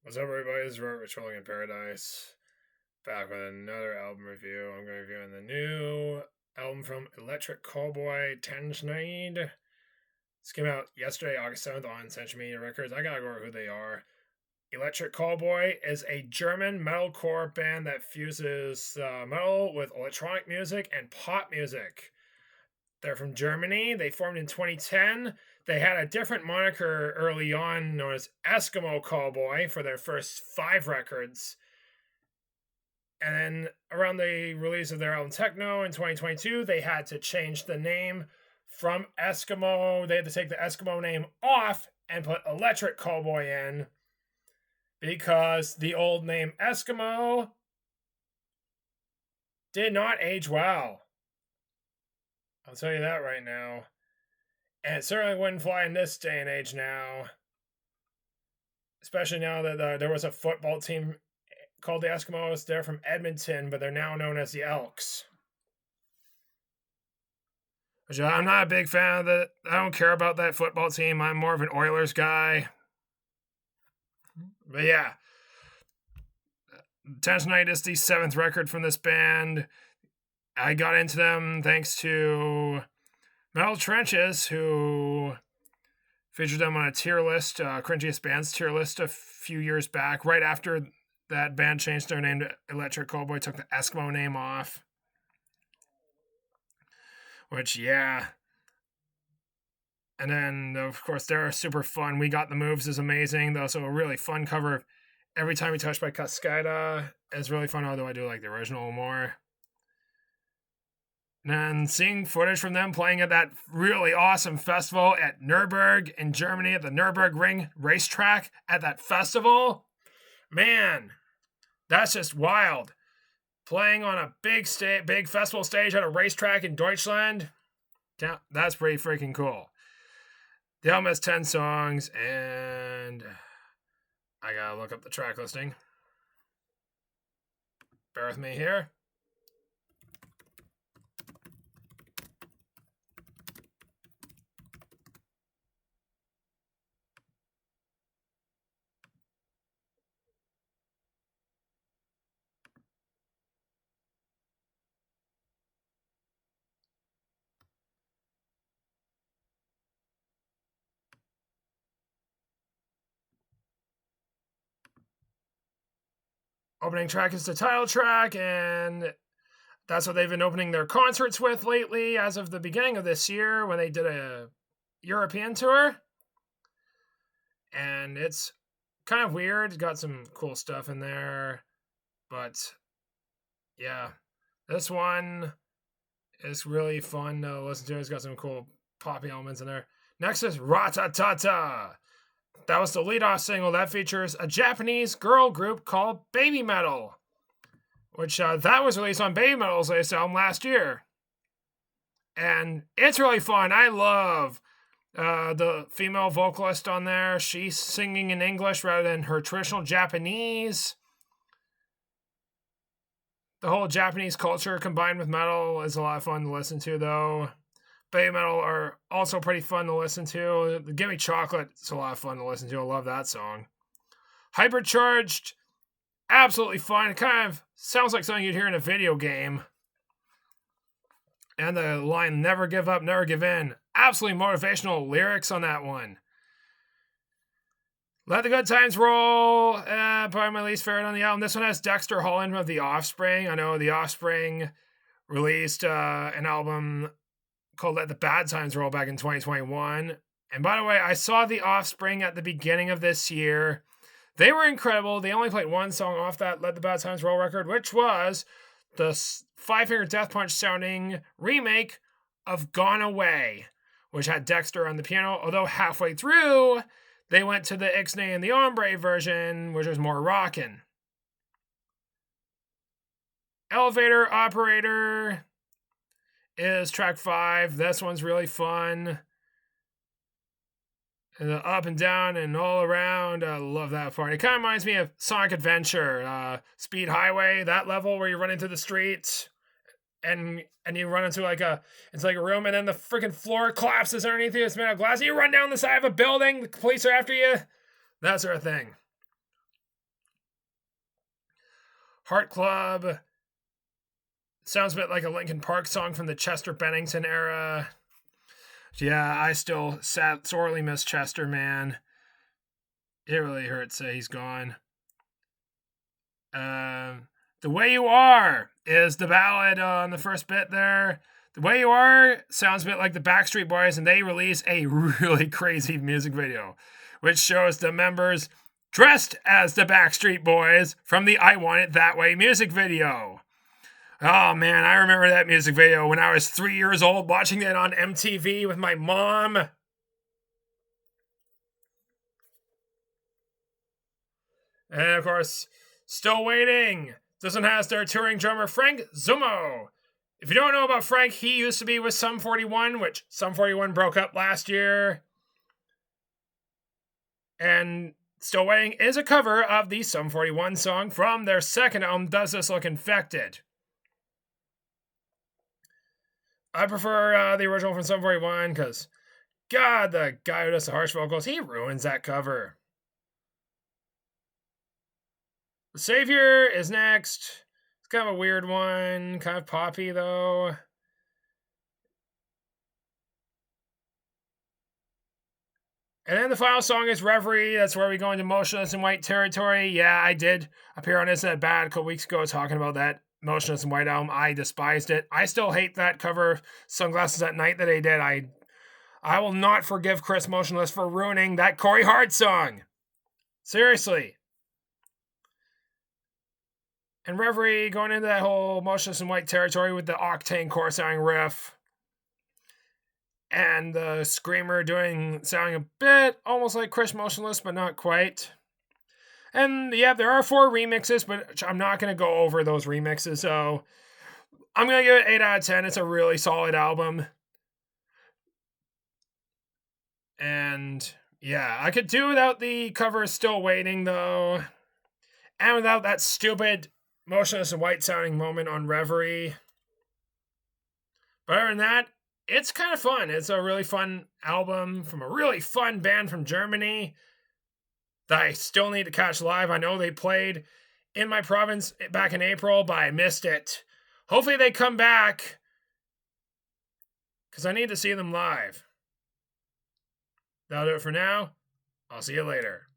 What's up, everybody? This is Robert Trolling in Paradise. Back with another album review. I'm going to be reviewing the new album from Electric Callboy-Tanzneid. This came out yesterday, August 7th on Central Media Records. I gotta go over who they are. Electric Callboy is a German metalcore band that fuses metal with electronic music and pop music. They're from Germany. They formed in 2010. They had a different moniker early on known as Eskimo Callboy for their first 5 records. And then around the release of their album Techno in 2022, they had to change the name from Eskimo. They had to take the Eskimo name off and put Electric Callboy in because the old name Eskimo did not age well. I'll tell you that right now. And it certainly wouldn't fly in this day and age now. Especially now that there was a football team called the Eskimos. They're from Edmonton, but th're now known as the Elks. Which I'm not a big fan of that. I don't care about that football team. I'm more of an Oilers guy. But yeah. Tanzneid is the 7th record from this band. I got into them thanks to Metal Trenches, who featured them on a tier list, cringiest bands tier list a few years back, right after that band changed their name to Electric Callboy, took the Eskimo name off. Which, yeah. And then, of course, they're super fun. We Got the Moves is amazing. They're also a really fun cover. Every Time We Touch by Cascada is really fun, although I do like the original more. And seeing footage from them playing at that really awesome festival at Nürburgring in Germany, at the Nürburgring racetrack at that festival, man, that's just wild. Playing on a big festival stage at a racetrack in Deutschland, that's pretty freaking cool. The album has 10 songs, and I gotta look up the track listing. Bear with me here. Opening track is the title track, and that's what they've been opening their concerts with lately as of the beginning of this year when they did a European tour. And it's kind of weird. It's got some cool stuff in there. But, yeah. This one is really fun to listen to. It's got some cool poppy elements in there. Next is Ratatata. That was the lead-off single that features a Japanese girl group called Baby Metal, which that was released on Baby Metal's latest album last year. And it's really fun. I love the female vocalist on there. She's singing in English rather than her traditional Japanese. The whole Japanese culture combined with metal is a lot of fun to listen to, though. Baby Metal are also pretty fun to listen to. The Gimme Chocolate is a lot of fun to listen to. I love that song. Hypercharged, absolutely fun. It kind of sounds like something you'd hear in a video game. And the line, never give up, never give in. Absolutely motivational lyrics on that one. Let the Good Times Roll, probably my least favorite on the album. This one has Dexter Holland of The Offspring. I know The Offspring released an album called Let the Bad Times Roll back in 2021. And by the way, I saw The Offspring at the beginning of this year. They were incredible. They only played one song off that Let the Bad Times Roll record, which was the Five Finger Death Punch sounding remake of Gone Away, which had Dexter on the piano, although halfway through, they went to the Ixnay and the Ombre version, which was more rockin'. Elevator Operator is track 5. This one's really fun. And the up and down and all around. I love that part. It kind of reminds me of Sonic Adventure, Speed Highway, that level where you run into the streets and you run into it's like a room and then the freaking floor collapses underneath you. It's made of glass. And you run down the side of a building. The police are after you. That sort of thing. Heart Club. Sounds a bit like a Linkin Park song from the Chester Bennington era. Yeah, I still sorely miss Chester, man. It really hurts that he's gone. The Way You Are is the ballad on the first bit there. The Way You Are sounds a bit like the Backstreet Boys, and they release a really crazy music video, which shows the members dressed as the Backstreet Boys from the I Want It That Way music video. Oh man, I remember that music video when I was 3 years old, watching it on MTV with my mom. And of course, Still Waiting doesn't have their touring drummer Frank Zummo. If you don't know about Frank, he used to be with Sum 41, which Sum 41 broke up last year. And Still Waiting is a cover of the Sum 41 song from their second album, Does This Look Infected? I prefer the original from Sum 41 because, God, the guy who does the harsh vocals, he ruins that cover. The Savior is next. It's kind of a weird one, kind of poppy though. And then the final song is Reverie. That's where we go into Motionless in White territory. Yeah, I did appear on this at Bad a couple weeks ago talking about that Motionless in White album. I despised it. I still hate that cover, Sunglasses at Night, that they did. I will not forgive Chris Motionless for ruining that Corey Hart song. Seriously. And Reverie going into that whole Motionless in White territory with the octane core sounding riff. And the screamer sounding a bit almost like Chris Motionless, but not quite. And yeah, there are 4 remixes, but I'm not going to go over those remixes, so I'm going to give it 8 out of 10. It's a really solid album. And yeah, I could do without the cover Still Waiting, though. And without that stupid Motionless in White sounding moment on Reverie. But other than that, it's kind of fun. It's a really fun album from a really fun band from Germany that I still need to catch live. I know they played in my province back in April, but I missed it. Hopefully they come back because I need to see them live. That'll do it for now. I'll see you later.